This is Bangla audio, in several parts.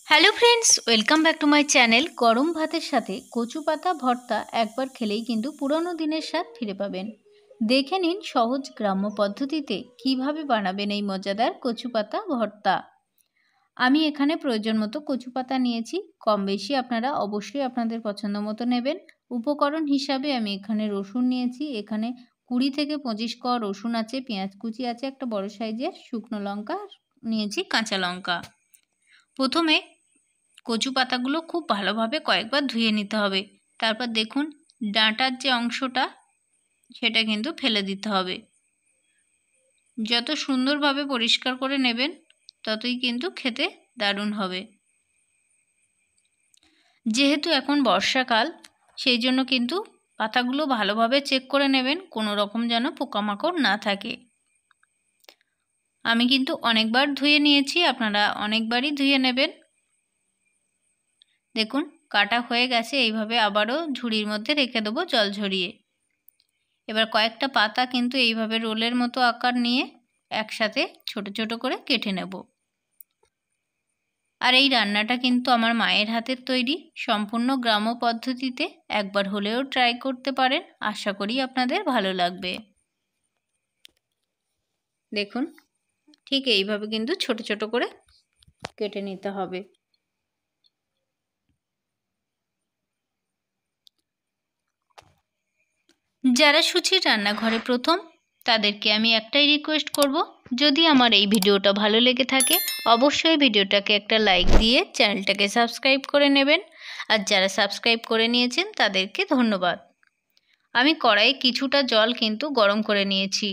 Hello friends, welcome back to my channel. গরম ভাতের সাথে কচু পাতা ভর্তা একবার খেলেই কিন্তু পুরনো দিনের স্বাদ ফিরে পাবেন। দেখে নিন সহজ গ্রাম্য পদ্ধতিতে কিভাবে বানাবেন এই মজাদার কচু পাতা ভর্তা। আমি এখানে প্রয়োজন মতো কচু পাতা নিয়েছি, কম বেশি আপনারা অবশ্যই আপনাদের পছন্দ মতো নেবেন। উপকরণ হিসাবে আমি এখানে রসুন নিয়েছি, এখানে 20 থেকে 25 কোয়া রসুন আছে, পেঁয়াজ কুচি আছে, একটা বড় সাইজের শুকনো লঙ্কা নিয়েছি, কাঁচা লঙ্কা। প্রথমে কচু পাতাগুলো খুব ভালোভাবে কয়েকবার ধুয়ে নিতে হবে। তারপর দেখুন ডাঁটার যে অংশটা সেটা কিন্তু ফেলে দিতে হবে। যত সুন্দরভাবে পরিষ্কার করে নেবেন ততই কিন্তু খেতে দারুণ হবে। যেহেতু এখন বর্ষাকাল সেই জন্য কিন্তু পাতাগুলো ভালোভাবে চেক করে নেবেন, কোনো রকম যেন পোকামাকড় না থাকে। আমি কিন্তু অনেকবার ধুয়ে নিয়েছি, আপনারা অনেকবারই ধুয়ে নেবেন। দেখুন কাটা হয়ে গেছে, এইভাবে আবারও ঝুড়ির মধ্যে রেখে দেবো জল ঝরিয়ে। এবার কয়েকটা পাতা কিন্তু এইভাবে রোলের মতো আকার নিয়ে একসাথে ছোট ছোট করে কেটে নেব। আর এই রান্নাটা কিন্তু আমার মায়ের হাতের তৈরি, সম্পূর্ণ গ্রাম্য পদ্ধতিতে। একবার হলেও ট্রাই করতে পারেন, আশা করি আপনাদের ভালো লাগবে। দেখুন ঠিক এইভাবে কিন্তু ছোট ছোট করে কেটে নিতে হবে। যারা সুচির রান্নাঘরে প্রথম, তাদেরকে আমি একটাই রিকোয়েস্ট করব, যদি আমার এই ভিডিওটা ভালো লেগে থাকে অবশ্যই ভিডিওটাকে একটা লাইক দিয়ে চ্যানেলটাকে সাবস্ক্রাইব করে নেবেন। আর যারা সাবস্ক্রাইব করে নিয়েছেন তাদেরকে ধন্যবাদ। আমি কড়াইয়ে কিছুটা জল কিন্তু গরম করে নিয়েছি।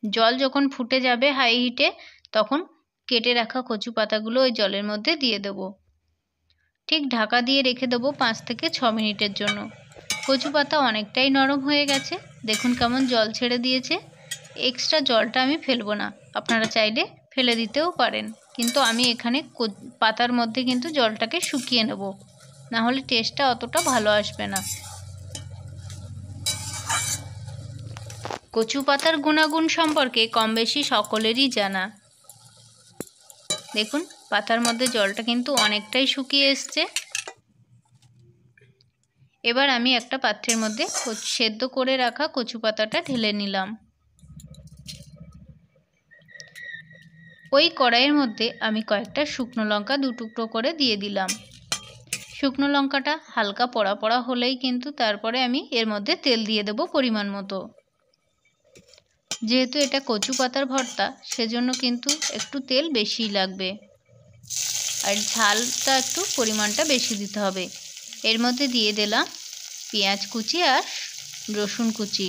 জল যখন ফুটে যাবে হাই হিটে, তখন কেটে রাখা কচু পাতাগুলো ওই জলের মধ্যে দিয়ে দেবো। ঠিক ঢাকা দিয়ে রেখে দেবো 5 থেকে 6 মিনিটের জন্য। কচু পাতা অনেকটাই নরম হয়ে গেছে, দেখুন কেমন জল ছেড়ে দিয়েছে। এক্সট্রা জলটা আমি ফেলবো না, আপনারা চাইলে ফেলে দিতেও পারেন, কিন্তু আমি এখানে পাতার মধ্যে কিন্তু জলটাকে শুকিয়ে নেব, না হলে টেস্টটা অতটা ভালো আসবে না। কচু পাতার গুণাগুণ সম্পর্কে কম বেশি সকলেরই জানা। দেখুন পাতার মধ্যে জলটা কিন্তু অনেকটাই শুকিয়ে এসছে। এবার আমি একটা পাত্রের মধ্যে সেদ্ধ করে রাখা কচু পাতাটা ঢেলে নিলাম। ওই কড়াইয়ের মধ্যে আমি কয়েকটা শুকনো লঙ্কা 2 টুকরো করে দিয়ে দিলাম। শুকনো লঙ্কাটা হালকা পোড়া পোড়া হলেই কিন্তু তারপরে আমি এর মধ্যে তেল দিয়ে দেব পরিমাণ মতো। যেহেতু এটা কচু পাতার ভর্তা সেজন্য কিন্তু একটু তেল বেশিই লাগবে, আর ঝালটা একটু পরিমাণটা বেশি দিতে হবে। এর মধ্যে দিয়ে দিলাম পেঁয়াজ কুচি আর রসুন কুচি,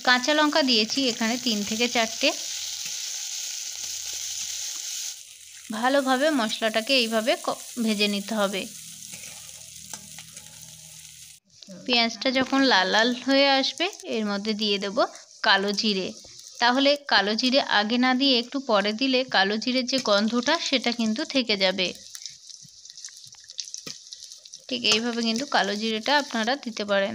কাঁচা লঙ্কা দিয়েছি এখানে 3 থেকে 4টে। ভালোভাবে মশলাটাকে এইভাবে ভেজে নিতে হবে। পেঁয়াজটা যখন লাল লাল হয়ে আসবে এর মধ্যে দিয়ে দেব কালো জিরে। তাহলে কালো জিরে আগে না দিয়ে একটু পরে দিলে কালো জিরের যে গন্ধটা সেটা কিন্তু থেকে যাবে। ঠিক এইভাবে কিন্তু কালো জিরেটা আপনারা দিতে পারেন।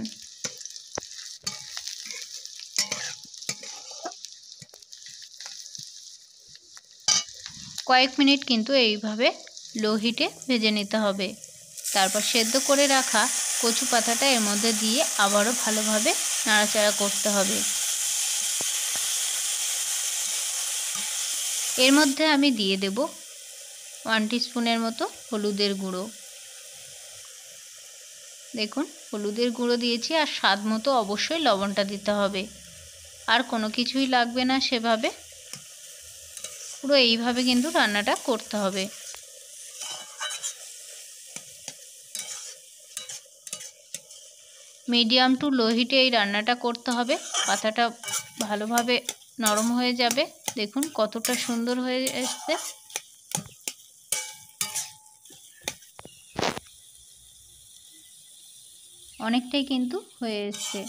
কয়েক মিনিট কিন্তু এইভাবে লো হিটে ভেজে নিতে হবে। তারপর সেদ্ধ করে রাখা কচু পাতাটা এর মধ্যে দিয়ে আবারও ভালোভাবে নাড়াচাড়া করতে হবে। এর মধ্যে আমি দিয়ে দেব 1 টিস্পুনের মতো হলুদের গুঁড়ো। দেখুন হলুদের গুঁড়ো দিয়েছি, আর স্বাদ মতো অবশ্যই লবণটা দিতে হবে। আর কোনো কিছুই লাগবে না সেভাবে, পুরো এইভাবে কিন্তু রান্নাটা করতে হবে। মিডিয়াম টু লো হিটে এই রান্নাটা করতে হবে। পাতাটা ভালোভাবে নরম হয়ে যাবে। দেখুন কতটা সুন্দর হয়ে এসছে। অনেকটাই কিন্তু হয়ে এসছে।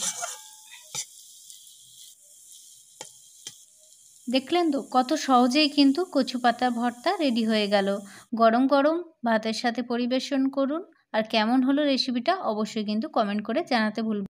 দেখলেন তো কত সহজেই কিন্তু কচু পাতা ভর্তা রেডি হয়ে গেল। গরম গরম ভাতের সাথে পরিবেশন করুন। আর কেমন হলো রেসিপিটা অবশ্যই কিন্তু কমেন্ট করে জানাতে ভুলবেন না।